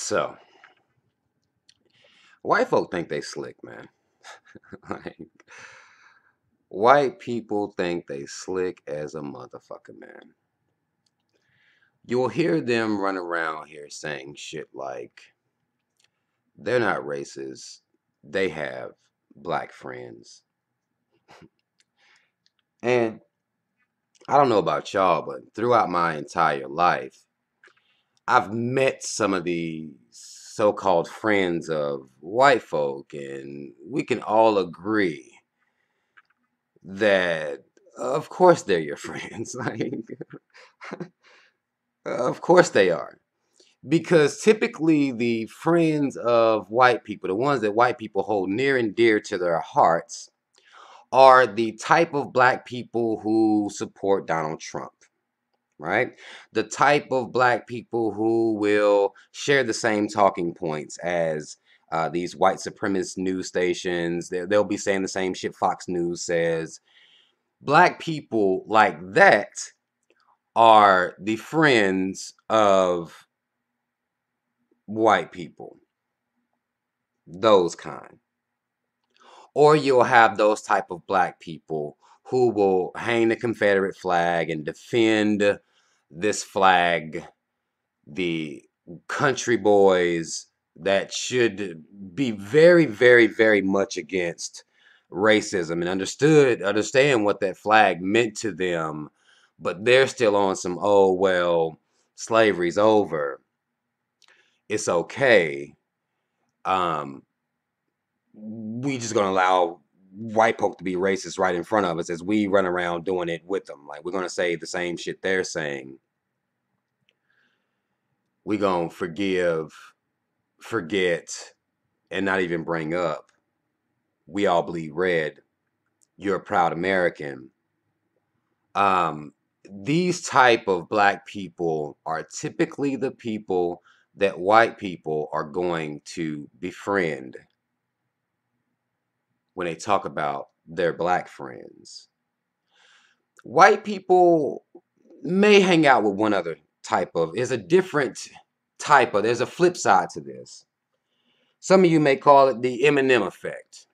So, white folk think they slick, man. Like, white people think they slick as a motherfucker, man. You'll hear them run around here saying shit like, they're not racist. They have black friends. And I don't know about y'all, but throughout my entire life, I've met some of the so-called friends of white folk, and we can all agree that, of course, they're your friends. Like, of course they are. Because typically the friends of white people, the ones that white people hold near and dear to their hearts, are the type of black people who support Donald Trump, right? The type of black people who will share the same talking points as these white supremacist news stations. They'll be saying the same shit Fox News says. Black people like that are the friends of white people, those kind. Or you'll have those type of black people who will hang the Confederate flag and defend this flag, the country boys that should be very, very, very much against racism and understand what that flag meant to them, but they're still on some, oh well, slavery's over, it's okay. Um, we just gonna allow white folk to be racist right in front of us as we run around doing it with them. Like, we're gonna say the same shit they're saying. We gonna forgive, forget, and not even bring up. We all bleed red. You're a proud American. Um, these type of black people are typically the people that white people are going to befriend when they talk about their black friends. White people may hang out with one other type of, there's a different type of, there's a flip side to this. Some of you may call it the Eminem effect,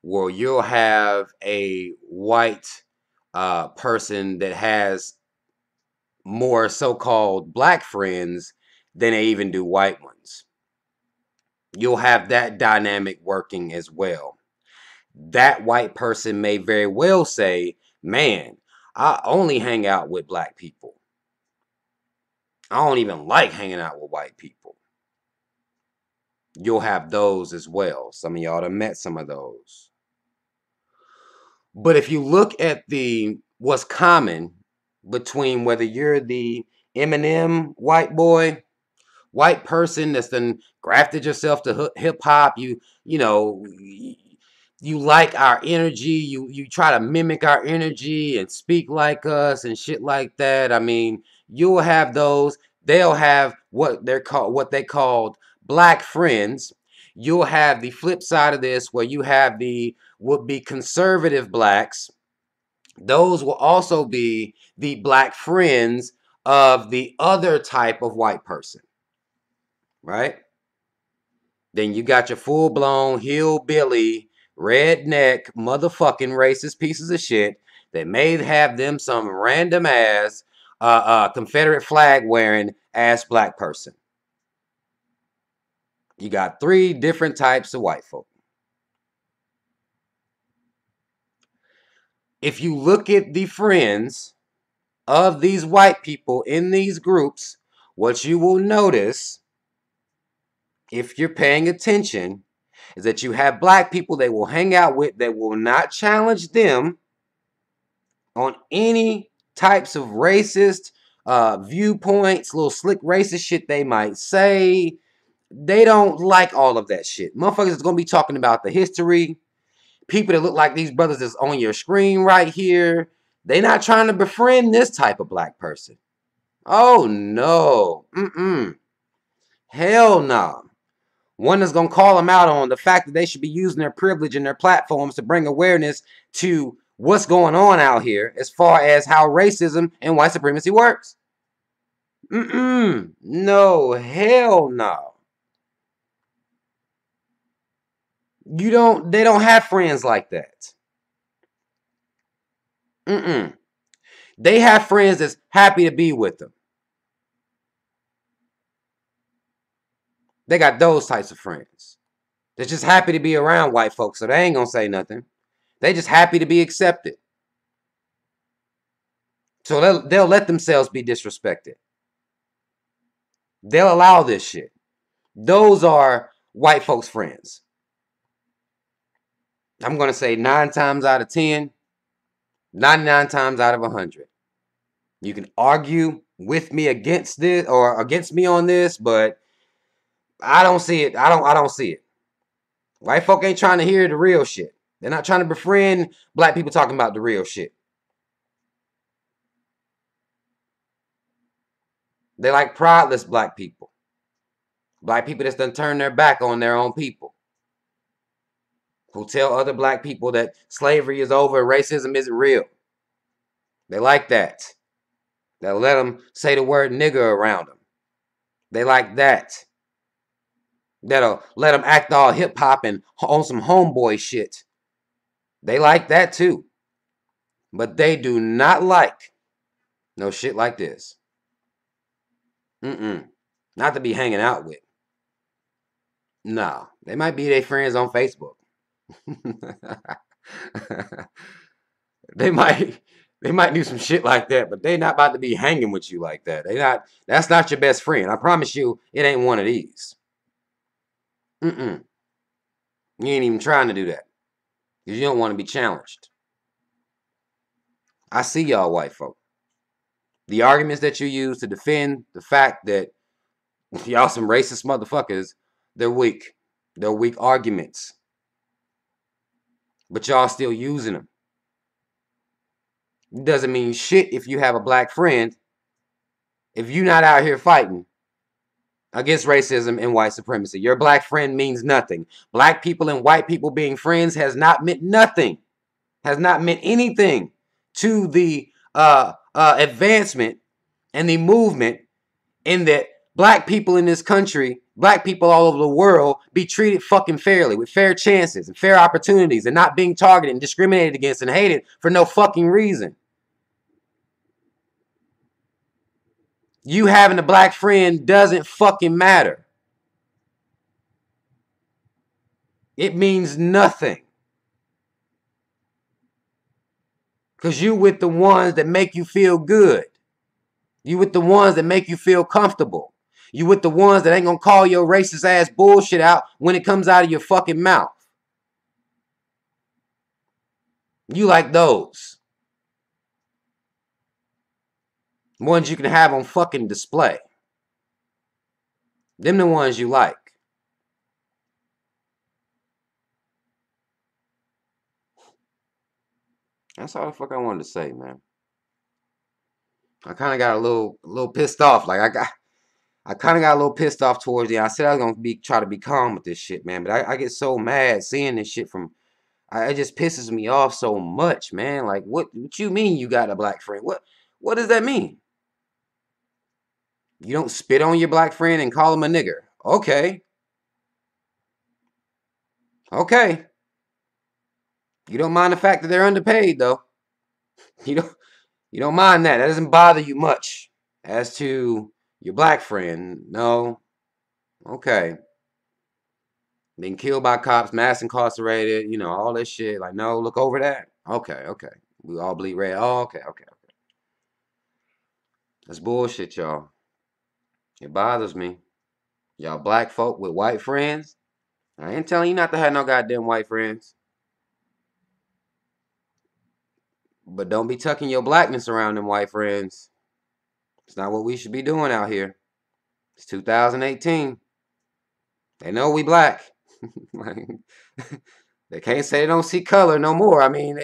where you'll have a white person that has more so-called black friends than they even do white ones. You'll have that dynamic working as well. That white person may very well say, man, I only hang out with black people. I don't even like hanging out with white people. You'll have those as well. Some of y'all have met some of those. But if you look at the what's common between whether you're the Eminem white boy, white person that's then grafted yourself to hip hop, you know, you like our energy, you try to mimic our energy and speak like us and shit like that. I mean, you'll have those. They'll have what they called black friends. You'll have the flip side of this where you have the would be conservative blacks. Those will also be the black friends of the other type of white person, right? Then you got your full-blown hillbilly, redneck, motherfucking racist pieces of shit that may have them some random ass Confederate flag wearing ass black person. You got three different types of white folk. If you look at the friends of these white people in these groups, what you will notice, if you're paying attention, is that you have black people they will hang out with that will not challenge them on any types of racist viewpoints, little slick racist shit they might say. They don't like all of that shit. Motherfuckers is going to be talking about the history. People that look like these brothers that's on your screen right here. They not trying to befriend this type of black person. Oh, no. Hell no. One that's going to call them out on the fact that they should be using their privilege and their platforms to bring awareness to what's going on out here as far as how racism and white supremacy works. No, hell no. They don't have friends like that. Mm-mm. They have friends that's happy to be with them. They got those types of friends. They're just happy to be around white folks, so they ain't gonna say nothing. They just happy to be accepted. So they'll let themselves be disrespected. They'll allow this shit. Those are white folks' friends. I'm gonna say 9 times out of 10, 99 times out of 100. You can argue with me against this or against me on this, but I don't see it. I don't see it. White folk ain't trying to hear the real shit. They're not trying to befriend black people talking about the real shit. They like prideless black people. Black people that's done turned their back on their own people. Who tell other black people that slavery is over and racism isn't real. They like that. They'll let them say the word nigger around them. They like that. That'll let them act all hip hop and on some homeboy shit. They like that too. But they do not like no shit like this. Mm-mm. Not to be hanging out with. No. They might be their friends on Facebook. they might they might do some shit like that, but they not about to be hanging with you like that. That's not your best friend. I promise you, it ain't one of these. Mm-mm. You ain't even trying to do that. Because you don't want to be challenged. I see y'all white folk. The arguments that you use to defend the fact that y'all some racist motherfuckers, they're weak. They're weak arguments. But y'all still using them. It doesn't mean shit if you have a black friend. If you're not out here fighting against racism and white supremacy, your black friend means nothing. Black people and white people being friends has not meant nothing. Has not meant anything to the advancement and the movement in that black people in this country, black people all over the world, be treated fucking fairly with fair chances and fair opportunities and not being targeted and discriminated against and hated for no fucking reason. You having a black friend doesn't fucking matter. It means nothing. Because you with the ones that make you feel good. You with the ones that make you feel comfortable. You with the ones that ain't gonna call your racist ass bullshit out when it comes out of your fucking mouth. You like those. Ones you can have on fucking display. Them the ones you like. That's all the fuck I wanted to say, man. I kind of got a little pissed off. I kind of got a little pissed off towards the end. I said I was gonna try to be calm with this shit, man. But I get so mad seeing this shit from. It just pisses me off so much, man. Like, what you mean you got a black friend? What does that mean? You don't spit on your black friend and call him a nigger. Okay. Okay. You don't mind the fact that they're underpaid, though. You don't you don't mind that. That doesn't bother you much. As to your black friend, no. Okay. Been killed by cops, mass incarcerated, all this shit. Like, no, look over that. Okay, okay. We all bleed red. Oh, okay, okay. That's bullshit, y'all. It bothers me. Y'all black folk with white friends. I ain't telling you not to have no goddamn white friends. But don't be tucking your blackness around them white friends. It's not what we should be doing out here. It's 2018. They know we black. They can't say they don't see color no more. I mean,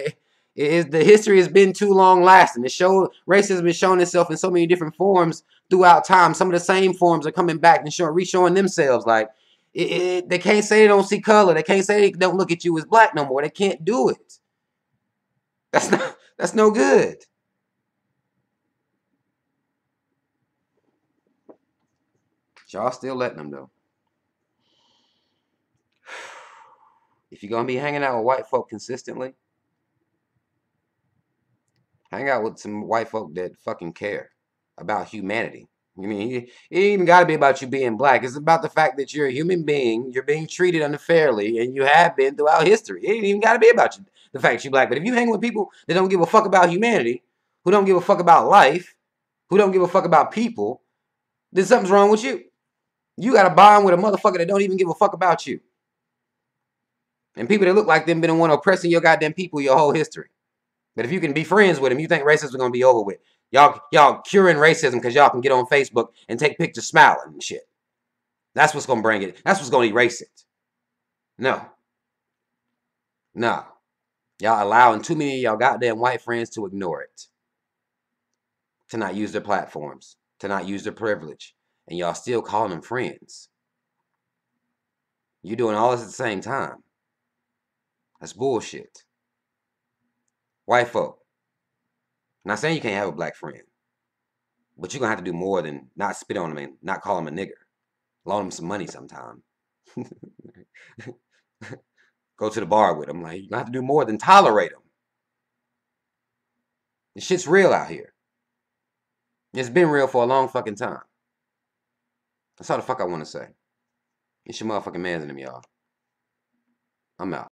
the history has been too long lasting. Racism has shown itself in so many different forms throughout time. Some of the same forms are coming back and re-showing themselves. Like, they can't say they don't see color. They can't say they don't look at you as black no more. They can't do it. That's no good. Y'all still letting them though. If you're gonna be hanging out with white folk consistently, hang out with some white folk that fucking care about humanity. I mean, it ain't even got to be about you being black. It's about the fact that you're a human being, you're being treated unfairly, and you have been throughout history. It ain't even got to be about you, the fact you're black. But if you hang with people that don't give a fuck about humanity, who don't give a fuck about life, who don't give a fuck about people, then something's wrong with you. You got to bond with a motherfucker that don't even give a fuck about you. And people that look like them been the one oppressing your goddamn people your whole history. But if you can be friends with them, you think racism is gonna be over with. Y'all curing racism because y'all can get on Facebook and take pictures smiling and shit. That's what's gonna bring it. That's what's gonna erase it. No. No. Y'all allowing too many of y'all goddamn white friends to ignore it. To not use their platforms. To not use their privilege. And y'all still calling them friends. You're doing all this at the same time. That's bullshit. White folk. Not saying you can't have a black friend. But you're going to have to do more than not spit on them and not call them a nigger. Loan them some money sometime. Go to the bar with them. Like, you're going to have to do more than tolerate them. This shit's real out here. It's been real for a long fucking time. That's all the fuck I want to say. It's your motherfucking man's in them, y'all. I'm out.